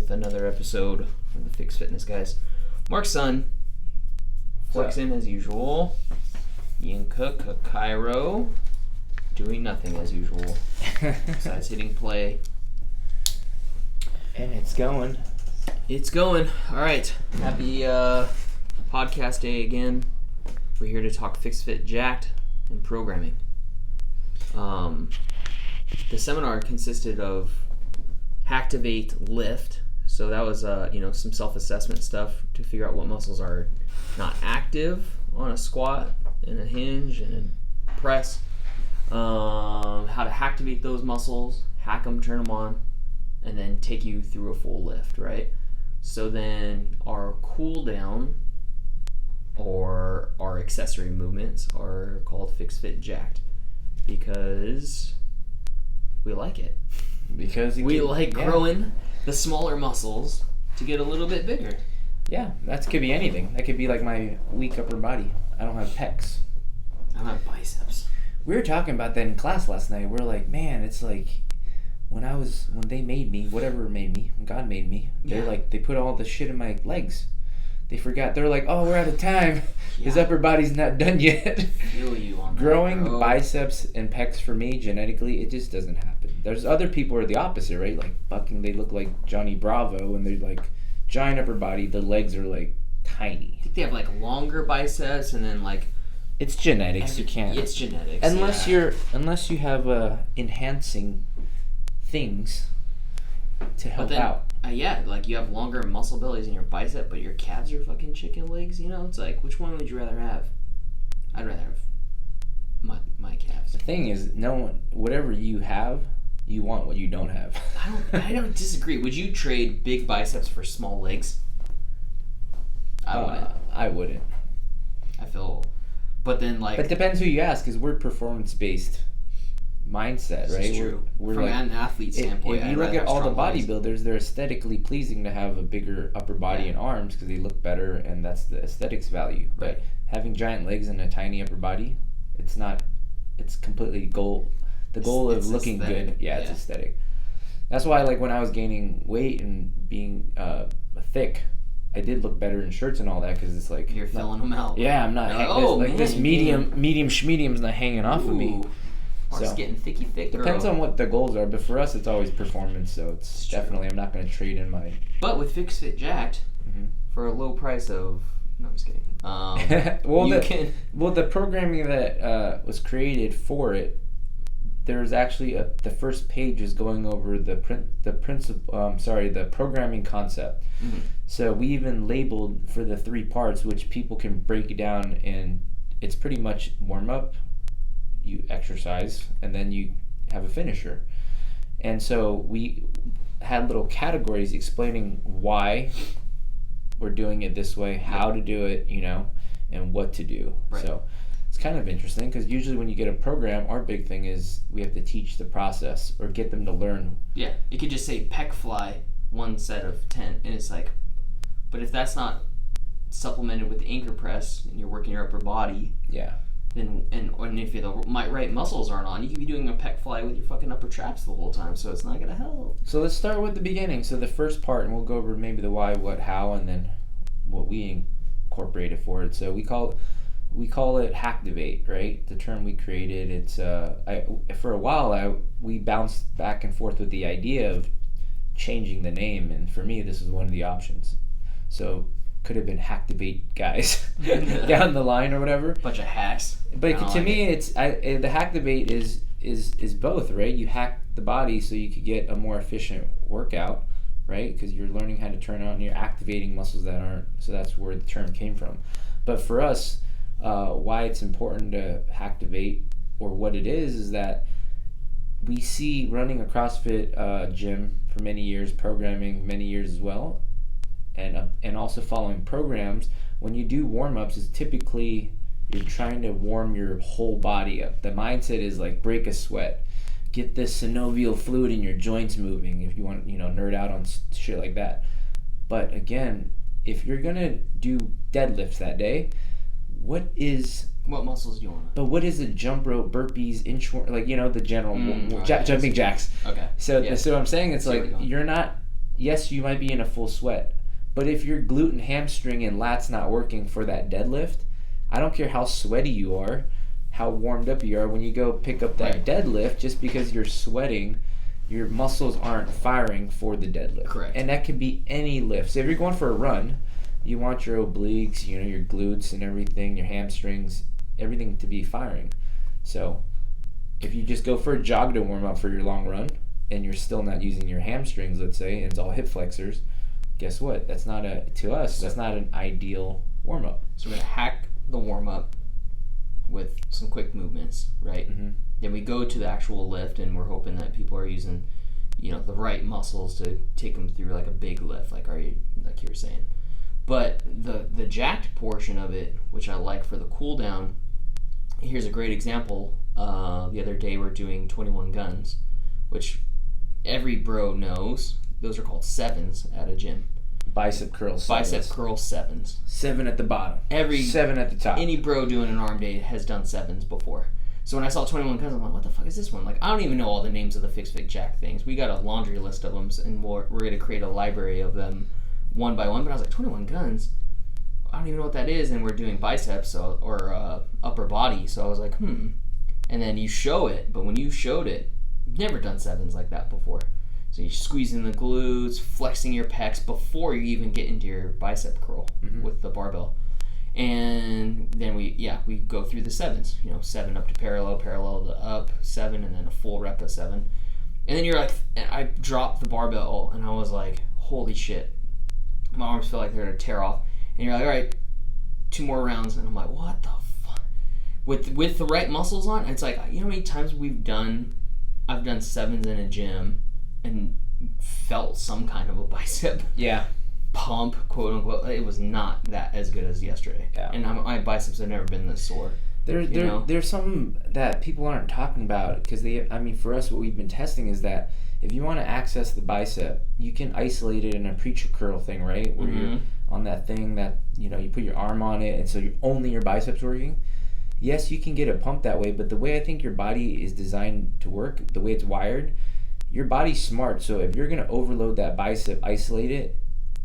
with another episode of the FixFitness guys. Mark's son, flexing as usual. Yinka Cairo, doing nothing as usual, besides hitting play. And it's going. It's going. All right. Happy podcast day again. We're here to talk FixFit Jacked and programming. The seminar consisted of Hacktivate Lift. So that was some self-assessment stuff to figure out what muscles are not active on a squat and a hinge and a press. How to Hacktivate those muscles, hack them, turn them on, and then take you through a full lift, right? So then our cool down or our accessory movements are called FixFit Jacked because we like it. Because we like growing the smaller muscles to get a little bit bigger. Yeah, that could be anything. That could be like my weak upper body. I don't have pecs. I don't have biceps. We were talking about that in class last night. We're like, man, it's like when they made me, whatever made me, when God made me, they're like, they put all the shit in my legs. They forgot. They're like, oh, we're out of time. His upper body's not done yet. Feel you on that, growing bro. Biceps and pecs for me, genetically, it just doesn't happen. There's other people who are the opposite, right? Like fucking, they look like Johnny Bravo, and they're like giant upper body. The legs are like tiny. I think they have like longer biceps, and then like it's genetics. You can't. It's genetics. Unless you have enhancing things to help out. Like you have longer muscle bellies in your bicep, but your calves are fucking chicken legs. You know, it's like, which one would you rather have? I'd rather have my calves. The thing is, whatever you have, you want what you don't have. I don't disagree. Would you trade big biceps for small legs? I wouldn't. I feel, but then like. But it depends who you ask, because we're performance-based mindset, right? It's true. We're from like, an athlete standpoint. If you look at all the bodybuilders, they're aesthetically pleasing to have a bigger upper body and arms because they look better, and that's the aesthetics value. Right. But having giant legs and a tiny upper body, it's not. It's completely goal. The goal of looking aesthetic. Good. Yeah, it's aesthetic. That's why, like, when I was gaining weight and being thick, I did look better in shirts and all that because it's like you're filling them out. Yeah, I'm not. This medium's not hanging off of me. Mark's getting thick. Depends on what the goals are, but for us, it's always performance. So it's definitely, I'm not going to trade in my. But with FixFit Jacked, for a low price of, no, I'm just kidding. The programming that was created for it, there's actually the first page is going over the programming concept. Mm-hmm. So we even labeled for the 3 parts, which people can break down, and it's pretty much warm up. You exercise, and then you have a finisher. And so we had little categories explaining why we're doing it this way, how to do it, and what to do. Right. So it's kind of interesting because usually when you get a program, our big thing is we have to teach the process or get them to learn. Yeah, it could just say pec fly 1 set of 10, and it's like, but if that's not supplemented with the anchor press and you're working your upper body, and if the right muscles aren't on, you could be doing a pec fly with your fucking upper traps the whole time, so it's not going to help. So let's start with the beginning. So the first part, and we'll go over maybe the why, what, how, and then what we incorporated for it. So we call it Hacktivate, right? The term we created. It's for a while we bounced back and forth with the idea of changing the name, and for me this was one of the options. So could have been Hacktivate guys down the line or whatever. Bunch of hacks. But to me, it's the Hacktivate is both, right? You hack the body so you could get a more efficient workout, right? Because you're learning how to turn on, you're activating muscles that aren't. So that's where the term came from. But for us, why it's important to Hacktivate, or what it is that we see running a CrossFit gym for many years, programming many years as well. And also following programs, when you do warm-ups, is typically you're trying to warm your whole body up. The mindset is like break a sweat, get this synovial fluid in your joints moving if you want, nerd out on shit like that. But again, if you're gonna do deadlifts that day, what muscles do you want? But what is a jump rope, burpees, inchworm, the general jumping jacks? Okay. So I'm saying it's like you're not yes, you might be in a full sweat, but if your glute and hamstring and lat's not working for that deadlift, I don't care how sweaty you are, how warmed up you are, when you go pick up that deadlift, just because you're sweating, your muscles aren't firing for the deadlift. Correct. And that could be any lift. So if you're going for a run, you want your obliques, your glutes and everything, your hamstrings, everything to be firing. So if you just go for a jog to warm up for your long run and you're still not using your hamstrings, let's say, and it's all hip flexors, guess what? That's not that's not an ideal warm up. So we're going to hack the warm up with some quick movements, right? Mm-hmm. Then we go to the actual lift, and we're hoping that people are using, the right muscles to take them through like a big lift, like you were saying. But the jacked portion of it, which I like for the cool down, here's a great example. The other day we're doing 21 guns, which every bro knows. Those are called sevens at a gym. Bicep curl sevens. Bicep curl sevens. 7 at the bottom. 7 at the top. Any bro doing an arm day has done sevens before. So when I saw 21 guns, I'm like, what the fuck is this one? Like, I don't even know all the names of the FixFit Jack things. We got a laundry list of them, and we're going to create a library of them one by one. But I was like, 21 guns? I don't even know what that is. And we're doing biceps or upper body. So I was like, And then you show it, but when you showed it, you've never done sevens like that before. So you're squeezing the glutes, flexing your pecs before you even get into your bicep curl with the barbell. And then we go through the sevens. 7 up to parallel to up, 7, and then a full rep of 7. And then you're like, and I dropped the barbell, and I was like, holy shit. My arms feel like they're going to tear off. And you're like, all right, 2 more rounds. And I'm like, what the fuck? With the right muscles on, it's like, how many times I've done sevens in a gym and felt some kind of a bicep pump, quote unquote. It was not that as good as yesterday. Yeah. And my biceps have never been this sore. There's some that people aren't talking about, because for us, what we've been testing is that if you want to access the bicep, you can isolate it in a preacher curl thing, right? Where you're on that thing that you put your arm on it, and so only your biceps working. Yes, you can get a pump that way, but the way I think your body is designed to work, the way it's wired, your body's smart. So if you're going to overload that bicep, isolate it,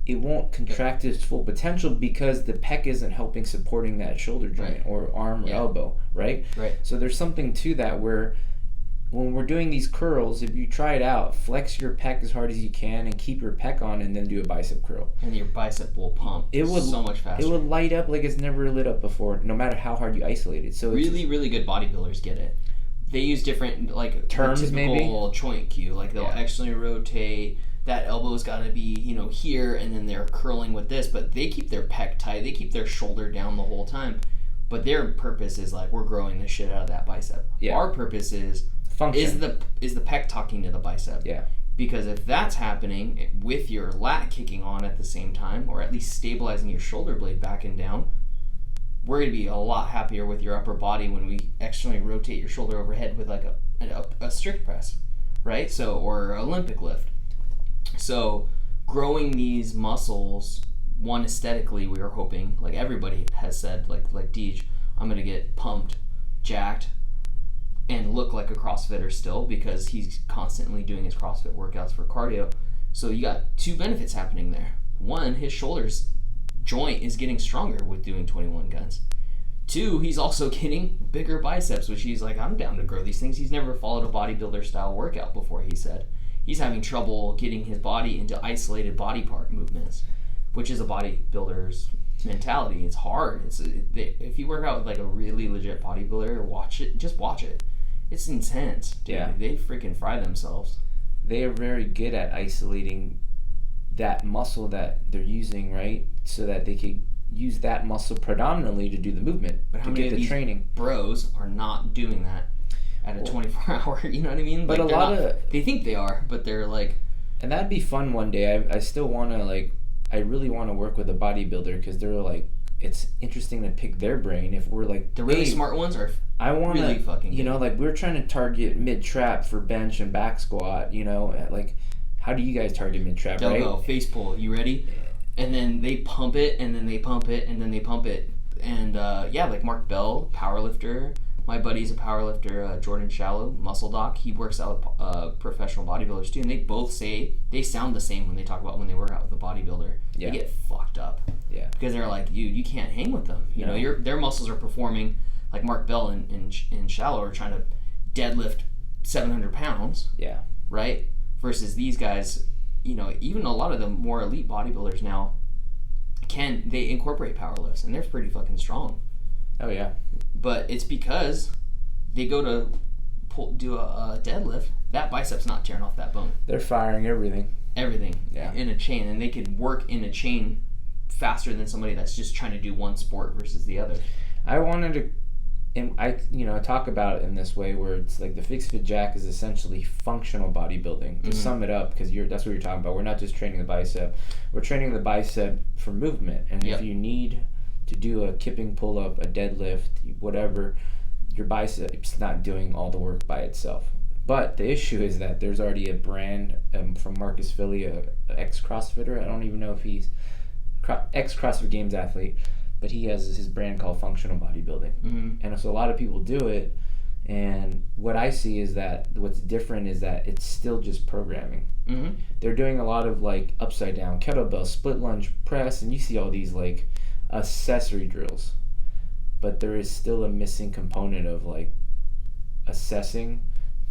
it won't contract its full potential because the pec isn't helping supporting that shoulder joint or arm or elbow, right? Right. So there's something to that where when we're doing these curls, if you try it out, flex your pec as hard as you can and keep your pec on, and then do a bicep curl. And your bicep will pump so much faster. It will light up like it's never lit up before, no matter how hard you isolate it. So really, really good bodybuilders get it. They use different terms, typical joint cue. Like they'll actually rotate. That elbow's got to be, here, and then they're curling with this. But they keep their pec tight. They keep their shoulder down the whole time. But their purpose is like, we're growing the shit out of that bicep. Yeah. Our purpose is function. Is the pec talking to the bicep? Yeah. Because if that's happening with your lat kicking on at the same time, or at least stabilizing your shoulder blade back and down, we're going to be a lot happier with your upper body when we externally rotate your shoulder overhead with like a strict press, right? So, or Olympic lift. So growing these muscles, one, aesthetically, we are hoping, like everybody has said, like Deej, I'm going to get pumped, jacked, and look like a CrossFitter still, because he's constantly doing his CrossFit workouts for cardio. So you got 2 benefits happening there. One, his shoulders joint is getting stronger with doing 21 guns. 2, he's also getting bigger biceps, which he's like, I'm down to grow these things. He's never followed a bodybuilder style workout before, he said. He's having trouble getting his body into isolated body part movements, which is a bodybuilder's mentality. It's hard. If you work out with like a really legit bodybuilder, just watch it. It's intense. Dude. Yeah. They freaking fry themselves. They are very good at isolating that muscle that they're using, right? So that they could use that muscle predominantly to do the movement, but to get the training. Bros are not doing that at a 24-hour, you know what I mean? But like they think they are, but they're like... And that'd be fun one day. I still want to, I really want to work with a bodybuilder, because they're like, it's interesting to pick their brain. If we're like... The really smart ones are really fucking good. We're trying to target mid-trap for bench and back squat, how do you guys target mid-trap, right? Go, face pull, you ready? And then they pump it, and then they pump it, and then they pump it. And, like Mark Bell, powerlifter, My buddy's a powerlifter, Jordan Shallow, Muscle Doc. He works out with professional bodybuilders too, and they both say they sound the same when they talk about when they work out with a bodybuilder. Yeah. They get fucked up. Yeah. Because they're like, you can't hang with them. You know, their muscles are performing like Mark Bell and Shallow are trying to deadlift 700 pounds. Yeah. Right? Versus these guys, you know, even a lot of the more elite bodybuilders now they incorporate power lifts, and they're pretty fucking strong. Oh yeah. But it's because they go to do a deadlift, that bicep's not tearing off that bone. They're firing everything In a chain, and they could work in a chain faster than somebody that's just trying to do one sport versus the other. I wanted to, and I talk about it in this way where it's like the FixFit Jack is essentially functional bodybuilding. To sum it up, because that's what you're talking about. We're not just training the bicep. We're training the bicep for movement. And if you need to do a kipping pull-up, a deadlift, whatever, your bicep's not doing all the work by itself. But the issue is that there's already a brand from Marcus Philly, a ex-CrossFitter. I don't even know if he's ex-CrossFit Games athlete, but he has his brand called Functional Bodybuilding. And so a lot of people do it, and what I see is that what's different is that it's still just programming. They're doing a lot of like upside down kettlebell, split lunge press, and you see all these like accessory drills, but there is still a missing component of like assessing,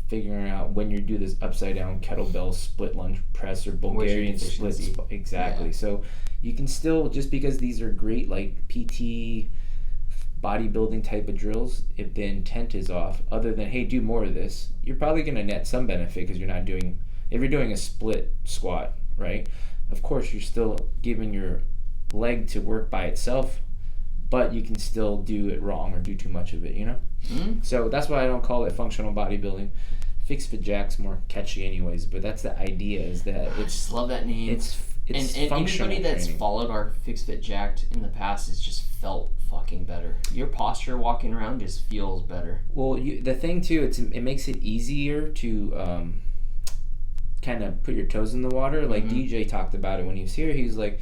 figuring out when you do this upside down kettlebell split lunge press or Bulgarian splits. Exactly. Yeah. So you can still, just because these are great like PT bodybuilding type of drills, if the intent is off, other than, hey, do more of this, you're probably going to net some benefit because if you're doing a split squat, right? Of course, you're still giving your leg to work by itself, but you can still do it wrong or do too much of it, you know? So that's why I don't call it functional bodybuilding. FixFit Jack's more catchy anyways, but that's the idea, is that I just love that name. It's and anybody that's training. Followed our FixFit Jacked in the past has just felt fucking better. Your posture walking around just feels better. Well, the thing too, it makes it easier to kind of put your toes in the water. Like DJ talked about it when he was here. He was like,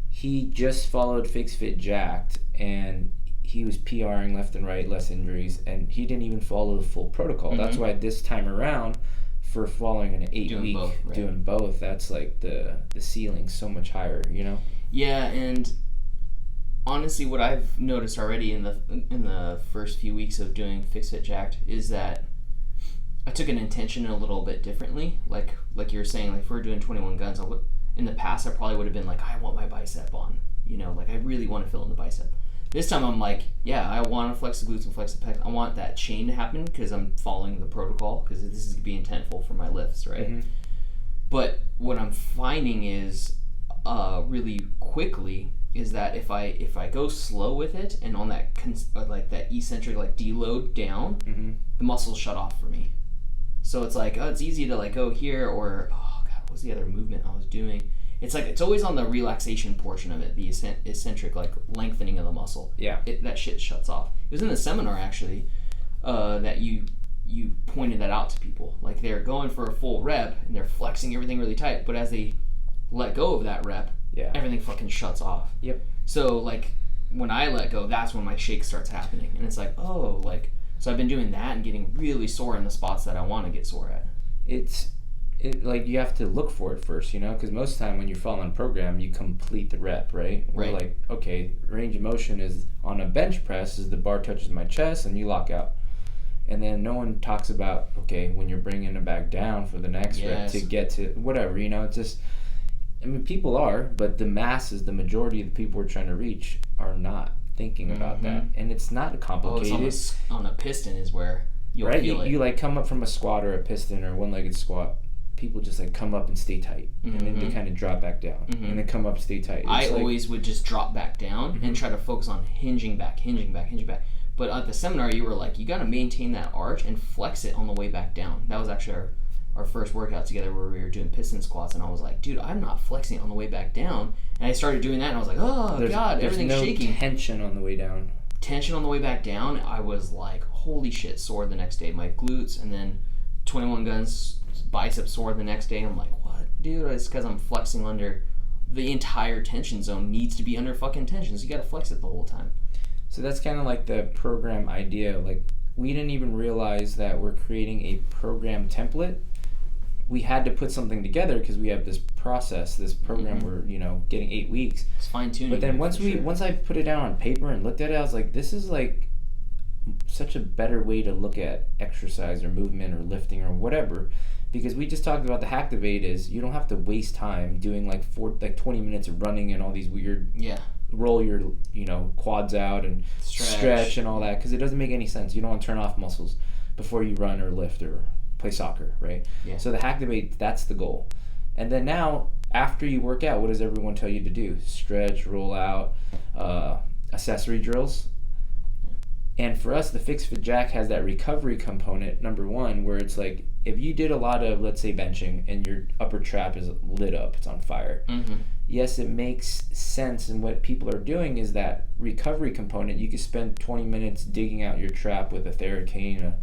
he just followed FixFit Jacked, and he was PRing left and right, less injuries, and he didn't even follow the full protocol. That's why this time around, for following an 8-week, doing both, that's like the ceiling's so much higher, you know? Yeah, and honestly, what I've noticed already in the first few weeks of doing FixFit Jacked is that I took an intention a little bit differently. Like you were saying, like if we're doing 21 guns, in the past I probably would have been like, I want my bicep on, you know, like I really want to fill in the bicep. This time I'm like, yeah, I want to flex the glutes and flex the pecs. I want that chain to happen because I'm following the protocol, because this is being intentful for my lifts, right? But what I'm finding is really quickly is that if I go slow with it and on that like that eccentric like deload down, the muscles shut off for me. So it's like, oh, it's easy to like go here, or oh god, what was the other movement I was doing? It's like it's always on the relaxation portion of it, the eccentric like lengthening of the muscle. Yeah, that shit shuts off. It was in the seminar actually that you pointed that out to people. Like they're going for a full rep and they're flexing everything really tight, but as they let go of that rep, everything fucking shuts off. Yep. So like when I let go, that's when my shake starts happening, and it's like, oh, like so I've been doing that and getting really sore in the spots that I want to get sore at. Like you have to look for it first, you know, because most of the time when you're following program, you complete the rep, right? We're like, okay, range of motion is on a bench press is the bar touches my chest and you lock out. And then no one talks about, okay, when you're bringing it back down for the next rep to get to whatever, you know, it's just, I mean, people are, but the masses, the majority of the people we're trying to reach are not thinking about that. And it's not complicated. It's on a piston is where you'll feel it. You like come up from a squat or a piston or one-legged squat. People just like come up and stay tight, and then they kind of drop back down, and then come up, stay tight. I always would just drop back down and try to focus on hinging back. But at the seminar, you were like, you got to maintain that arch and flex it on the way back down. That was actually our first workout together where we were doing piston squats, and I was like, dude, I'm not flexing it on the way back down. And I started doing that, and I was like, oh, God, everything's shaking. There's no tension on the way down. Tension on the way back down, I was like, holy shit, sore the next day. My glutes, and then 21 guns, bicep sore the next day. I'm like, what, dude? It's because I'm flexing under the entire tension zone. Needs to be under fucking tension, so you gotta flex it the whole time. So that's kind of like the program idea. Like we didn't even realize that we're creating a program template. We had to put something together because we have this process, this program. We're getting 8 weeks. It's fine tuning. But then once I put it down on paper and looked at it, I was like, this is like such a better way to look at exercise or movement or lifting or whatever, because we just talked about the Hacktivate is you don't have to waste time doing like 20 minutes of running and all these weird roll your quads out and stretch and all that, because it doesn't make any sense. You don't want to turn off muscles before you run or lift or play soccer, right? So the Hacktivate, that's the goal. And then now after you work out, what does everyone tell you to do? Stretch, roll out, accessory drills. And for us, the FixFit Jack has that recovery component, number one, where it's like if you did a lot of, let's say, benching and your upper trap is lit up, it's on fire. Yes, it makes sense. And what people are doing is that recovery component. You could spend 20 minutes digging out your trap with a Theracane, a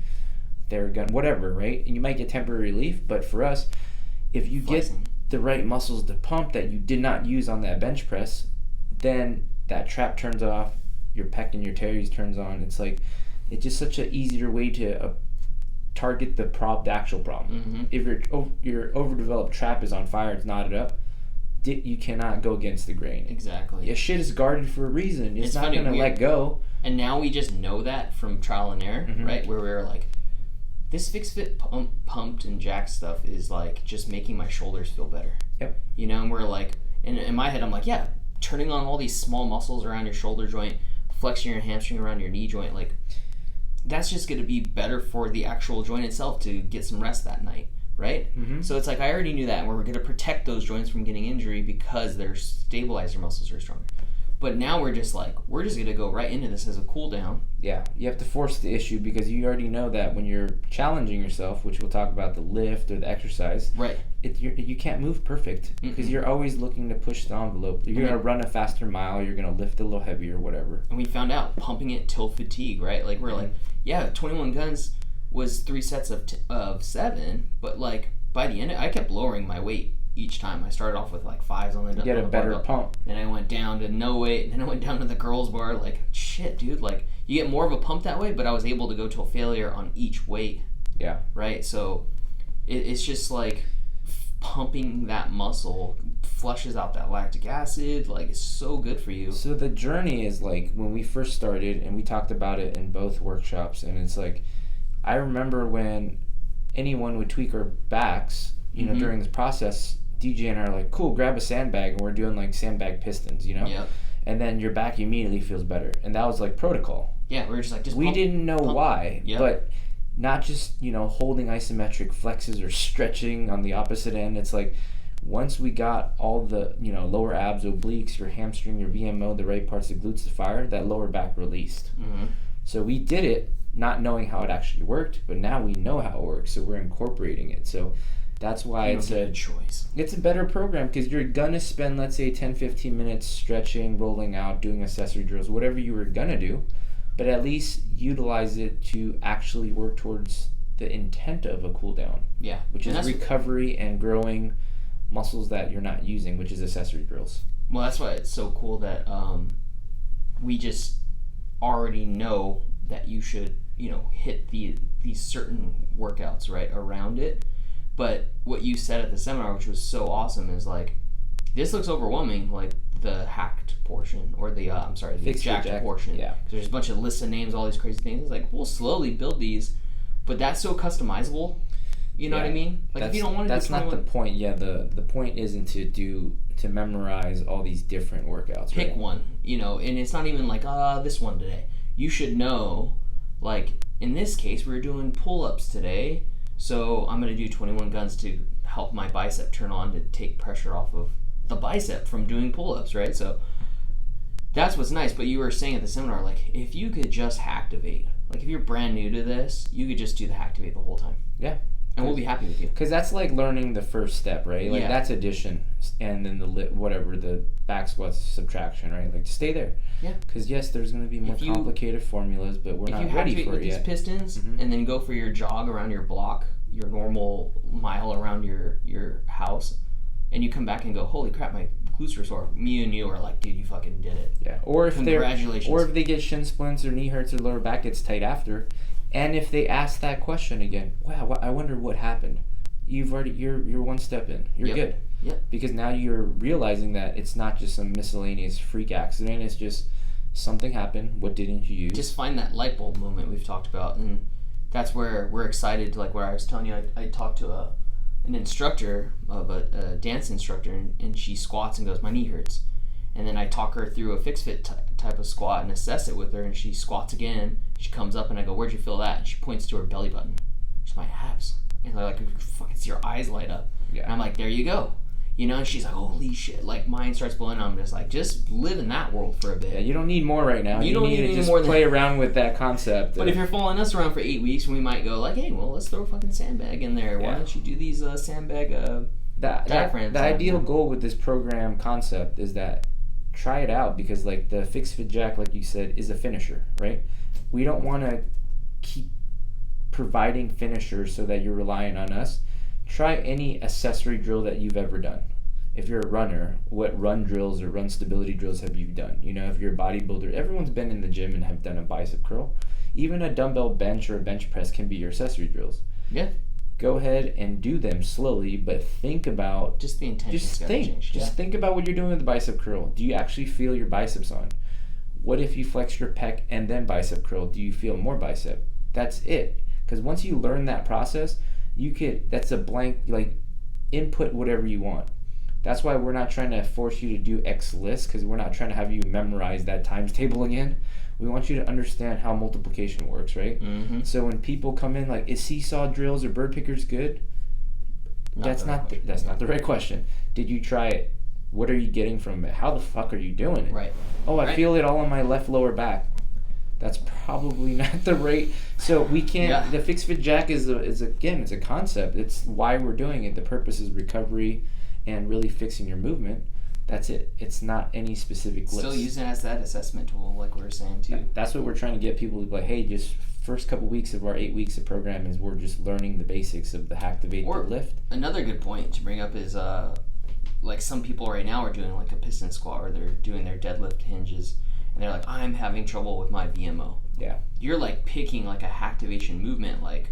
Theragun, whatever, right? And you might get temporary relief. But for us, if you get the right muscles to pump that you did not use on that bench press, then that trap turns off. Your pec and your teres turns on. It's like, it's just such an easier way to target the actual problem. If your overdeveloped trap is on fire, it's knotted up, you cannot go against the grain. Exactly. Your shit is guarded for a reason. It's not going to let go. And now we just know that from trial and error, right? Where we're like, this FixFit pumped and jack stuff is like just making my shoulders feel better. Yep. And we're like, in my head, I'm like, yeah, turning on all these small muscles around your shoulder joint, flexing your hamstring around your knee joint, like that's just going to be better for the actual joint itself to get some rest that night, right? So it's like I already knew that, and we're going to protect those joints from getting injury because their stabilizer muscles are stronger. But now we're just going to go right into this as a cool down. Yeah, you have to force the issue because you already know that when you're challenging yourself, which we'll talk about the lift or the exercise, right? You can't move perfect because you're always looking to push the envelope. You're going to run a faster mile, you're going to lift a little heavier, whatever. And we found out pumping it till fatigue, right? Like we're like, yeah, 21 guns was 3 sets of 7, but like by the end, I kept lowering my weight each time. I started off with like 5s on the get a better pump. Then I went down to no weight. Then I went down to the girls bar. Like shit, dude. Like you get more of a pump that way, but I was able to go to a failure on each weight. Yeah. Right. So it's just like pumping that muscle flushes out that lactic acid. Like it's so good for you. So the journey is like when we first started, and we talked about it in both workshops, and it's like I remember when anyone would tweak our backs, during this process. DJ and I are like, cool, grab a sandbag, and we're doing like sandbag pistons, Yep. And then your back immediately feels better, and that was like protocol. Yeah, we were just like, we didn't know why, yep. But not just holding isometric flexes or stretching on the opposite end. It's like once we got all the lower abs, obliques, your hamstring, your VMO, the right parts of the glutes to fire, that lower back released. So we did it not knowing how it actually worked, but now we know how it works, so we're incorporating it. So that's why it's a choice. It's a better program because you're gonna spend, let's say, 10-15 minutes stretching, rolling out, doing accessory drills, whatever you were gonna do, but at least utilize it to actually work towards the intent of a cool down. Yeah. Which is recovery and growing muscles that you're not using, which is accessory drills. Well, that's why it's so cool that we just already know that you should, hit these certain workouts right around it. But what you said at the seminar, which was so awesome, is like, this looks overwhelming, like the hacked portion, or the jacked portion. Yeah. Because there's a bunch of lists of names, all these crazy things. It's like, we'll slowly build these, but that's so customizable. You know what I mean? Like, if you don't want to do 21... That's not the point. Yeah, the point isn't to memorize all these different workouts. Pick right? one, and it's not even like, this one today. You should know, like, in this case, we're doing pull-ups today, so I'm going to do 21 guns to help my bicep turn on to take pressure off of the bicep from doing pull-ups, right? So that's what's nice. But you were saying at the seminar, like, if you could just Hacktivate, like if you're brand new to this, you could just do the Hacktivate the whole time. Yeah. And we'll be happy with you. Because that's like learning the first step, right? Like that's addition, and then the back squats subtraction, right? Like stay there. Yeah. Because yes, there's going to be more complicated formulas, but we're not ready for it yet. If you Hacktivate with these pistons, and then go for your jog around your block, your normal mile around your house, and you come back and go, holy crap, my glutes are sore. Me and you are like, dude, you fucking did it. Yeah. Or if congratulations. Or if they get shin splints or knee hurts or lower back gets tight after, And if they ask that question again, wow, I wonder what happened. You're one step in. You're good. Yep. Because now you're realizing that it's not just some miscellaneous freak accident. It's just something happened. What didn't you use? Just find that light bulb moment we've talked about, and that's where we're excited to, like where I was telling you, I talked to an instructor of a dance instructor, and she squats and goes, my knee hurts. And then I talk her through a FixFit type of squat and assess it with her, and she squats again. She comes up and I go, where'd you feel that? And she points to her belly button. She's my abs. And I fucking see her eyes light up. Yeah. And I'm like, there you go. You know, and she's like, holy shit. Like, mine starts blowing. I'm just like, just live in that world for a bit. Yeah, you don't need more right now. You don't need to any just more than play around with that concept. But if you're following us around for 8 weeks, we might go like, hey, well, let's throw a fucking sandbag in there. Why don't you do these sandbag diaphragms? The ideal goal with this program concept is that try it out, because like the FixFit Jack, like you said, is a finisher, right? We don't want to keep providing finishers so that you're relying on us. Try any accessory drill that you've ever done. If you're a runner, what run drills or run stability drills have you done? You know, if you're a bodybuilder, everyone's been in the gym and have done a bicep curl. Even a dumbbell bench or a bench press can be your accessory drills. Yeah. Go ahead and do them slowly, but think about... Just the intention. Just think about what you're doing with the bicep curl. Do you actually feel your biceps on? What if you flex your pec and then bicep curl? Do you feel more bicep? That's it. Because once you learn that process, that's a blank, like, input whatever you want. That's why we're not trying to force you to do X list, because we're not trying to have you memorize that times table again. We want you to understand how multiplication works, right? Mm-hmm. So when people come in like, is seesaw drills or bird pickers good? That's not the right question. Did you try it? What are you getting from it? How the fuck are you doing it? Right. Oh, I feel it all on my left lower back. That's probably not the right. So we can't. Yeah. The FixFit Jack is a concept. It's why we're doing it. The purpose is recovery and really fixing your movement. That's it. It's not any specific list. Still using it as that assessment tool, like we were saying too. Yeah, that's what we're trying to get people to be like, hey, just first couple weeks of our 8 weeks of program is we're just learning the basics of the activate, the lift. Another good point to bring up is like some people right now are doing like a piston squat, or they're doing their deadlift hinges, and they're like, I'm having trouble with my VMO. Yeah. You're like picking like a activation movement, like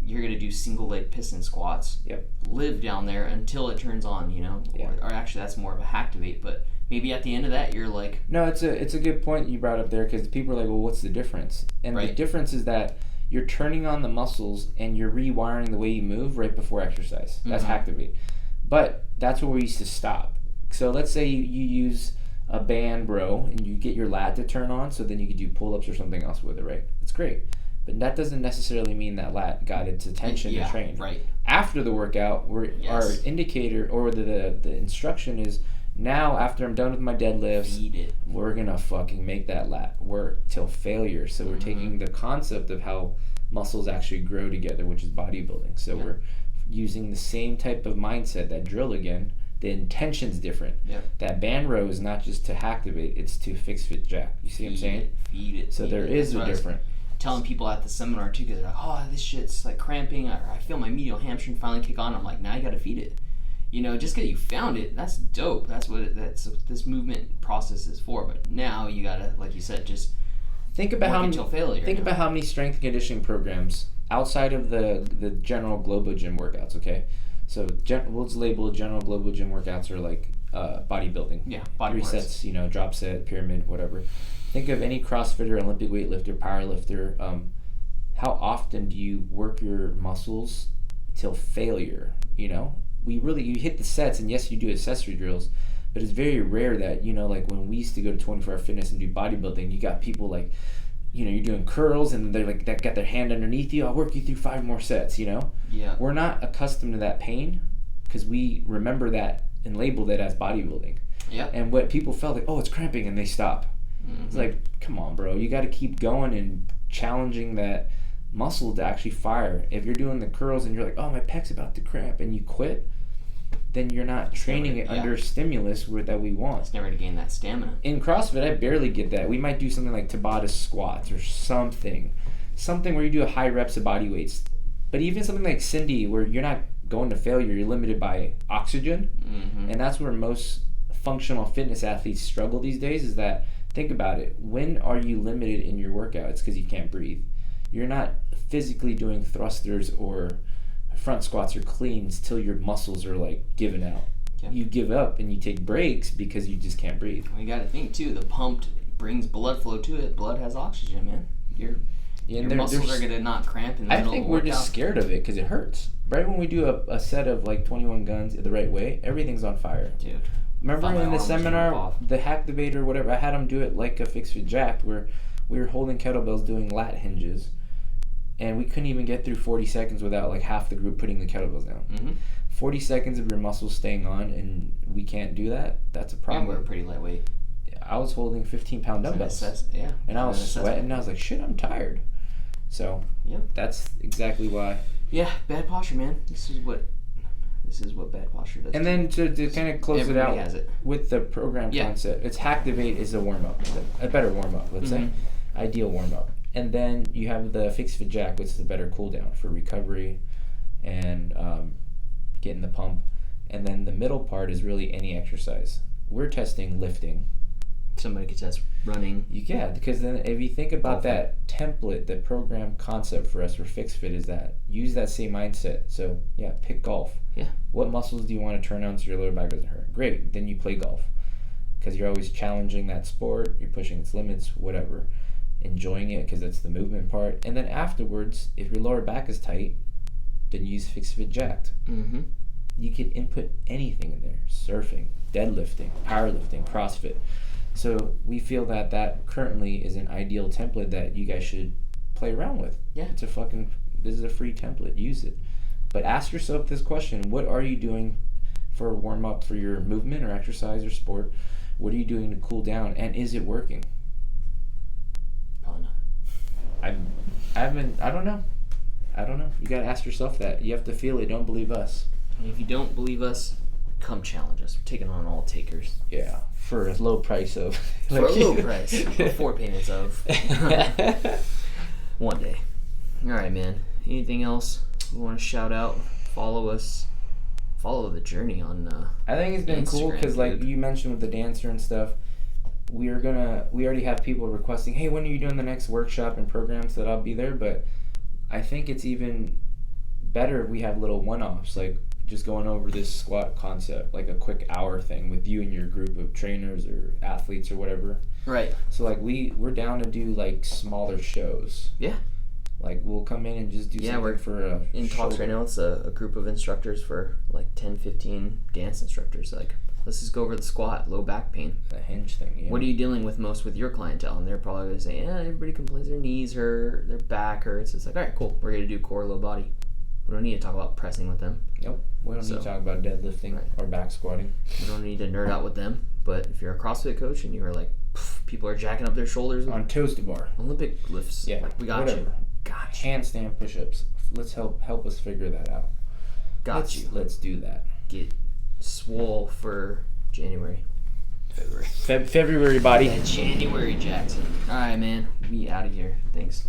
you're going to do single leg piston squats. Yep. Live down there until it turns on, you know? Yeah. Or actually that's more of a activate, but maybe at the end of that you're like... No, it's a good point you brought up there, because people are like, well, what's the difference? And the difference is that you're turning on the muscles and you're rewiring the way you move right before exercise. That's activate. But that's where we used to stop. So let's say you use a band, bro, and you get your lat to turn on, so then you could do pull-ups or something else with it, right? It's great. But that doesn't necessarily mean that lat got its attention to train. Right. After the workout, our indicator or the instruction is, now after I'm done with my deadlifts, we're going to fucking make that lat work till failure. So we're taking the concept of how muscles actually grow together, which is bodybuilding. So we're using the same type of mindset, that drill again. The intention's different. Yep. That band row is not just to activate, it's to FixFit Jack. You see what I'm saying? Feed it. So there is a difference. Telling people at the seminar too, because they're like, oh, this shit's like cramping, or I feel my medial hamstring finally kick on. I'm like, now you got to feed it. You know, just because you found it, that's dope. That's what this movement process is for. But now you gotta, like you said, just think about until failure. Think about how many strength and conditioning programs outside of the general Globo Gym workouts. Okay, so we'll just label general Globo Gym workouts are like bodybuilding. Yeah, body 3 parts. sets. You know, drop set, pyramid, whatever. Think of any CrossFitter, Olympic weightlifter, powerlifter. How often do you work your muscles till failure? You know, you hit the sets, and yes, you do accessory drills, but it's very rare that, you know, like when we used to go to 24 Hour Fitness and do bodybuilding, you got people like, you know, you're doing curls and they're like, that got their hand underneath you. I'll work you through 5 more sets. You know, we're not accustomed to that pain because we remember that and label that as bodybuilding. Yeah. And what people felt like, oh, it's cramping, and they stop. It's like, come on, bro. You got to keep going and challenging that muscle to actually fire. If you're doing the curls and you're like, oh, my pec's about to cramp, and you quit, then you're not training it under stimulus that we want. It's never to gain that stamina. In CrossFit, I barely get that. We might do something like Tabata squats or something where you do a high reps of body weights. But even something like Cindy, where you're not going to failure, you're limited by oxygen, and that's where most functional fitness athletes struggle these days. Is that, think about it. When are you limited in your workout? It's because you can't breathe. you're not physically doing thrusters or front squats or cleans till your muscles are like giving out. Yeah. You give up and you take breaks because you just can't breathe. Well, you got to think too. The pump brings blood flow to it. Blood has oxygen, man. Your muscles are gonna not cramp in the middle of the workout. I think we're just scared of it because it hurts. Right when we do a set of like 21 guns the right way, everything's on fire. Dude. Remember in the seminar, the hack debate or whatever, I had them do it like a FixFit jack where we were holding kettlebells doing lat hinges, and we couldn't even get through 40 seconds without like half the group putting the kettlebells down. Mm-hmm. 40 seconds of your muscles staying on, and we can't do that. That's a problem. And we're pretty lightweight. I was holding 15-pound dumbbells. Yeah. And I was sweating, and I was like, shit, I'm tired. So, that's exactly why. Yeah, bad posture, man. This is what bad posture does. And then to kind of close Everybody it out has it. with the program concept, it's Hacktivate is a warm-up, a better warm-up, let's say, ideal warm-up. And then you have the FixFit Jack, which is a better cool-down for recovery and getting the pump. And then the middle part is really any exercise. We're testing lifting. Somebody could test running. Yeah, because then if you think about that template, the program concept for us for FixFit is that use that same mindset. So pick golf. Yeah. What muscles do you want to turn on so your lower back doesn't hurt? Great, then you play golf because you're always challenging that sport. You're pushing its limits, whatever, enjoying it because that's the movement part. And then afterwards, if your lower back is tight, then use FixFit Jacked. Mm-hmm. You can input anything in there: surfing, deadlifting, powerlifting, CrossFit. So we feel that currently is an ideal template that you guys should play around with. Yeah. This is a free template. Use it. But ask yourself this question: what are you doing for a warm up for your movement or exercise or sport? What are you doing to cool down? And is it working? Probably not. I don't know. You gotta ask yourself that. You have to feel it. Don't believe us. And if you don't believe us, come challenge us. We're taking on all takers. Yeah. For a low price of. For a low price. For 4 payments of. One day. All right, man. Anything else we want to shout out? Follow us. Follow the journey on I think it's been Instagram, cool because like you mentioned with the dancer and stuff, we already have people requesting, hey, when are you doing the next workshop and program, so that I'll be there. But I think it's even better if we have little one-offs, like just going over this squat concept, like a quick hour thing with you and your group of trainers or athletes or whatever. Right. So like we're down to do like smaller shows. Yeah. Like we'll come in and just do something for a in talks right now. It's a group of instructors for like 10, 15 dance instructors. Like, let's just go over the squat, low back pain. The hinge thing, yeah. What are you dealing with most with your clientele? And they're probably going to say, everybody complains their knees hurt, their back hurts. It's like, all right, cool. We're going to do core, low body. We don't need to talk about pressing with them. Nope. We don't need to talk about deadlifting or back squatting. We don't need to nerd out with them. But if you're a CrossFit coach and you are like, people are jacking up their shoulders on toes to bar, Olympic lifts, we got you. Handstand push-ups. Let's help us figure that out. Let's do that. Get swole for January. February, buddy. Yeah, January, Jackson. All right, man. We out of here. Thanks.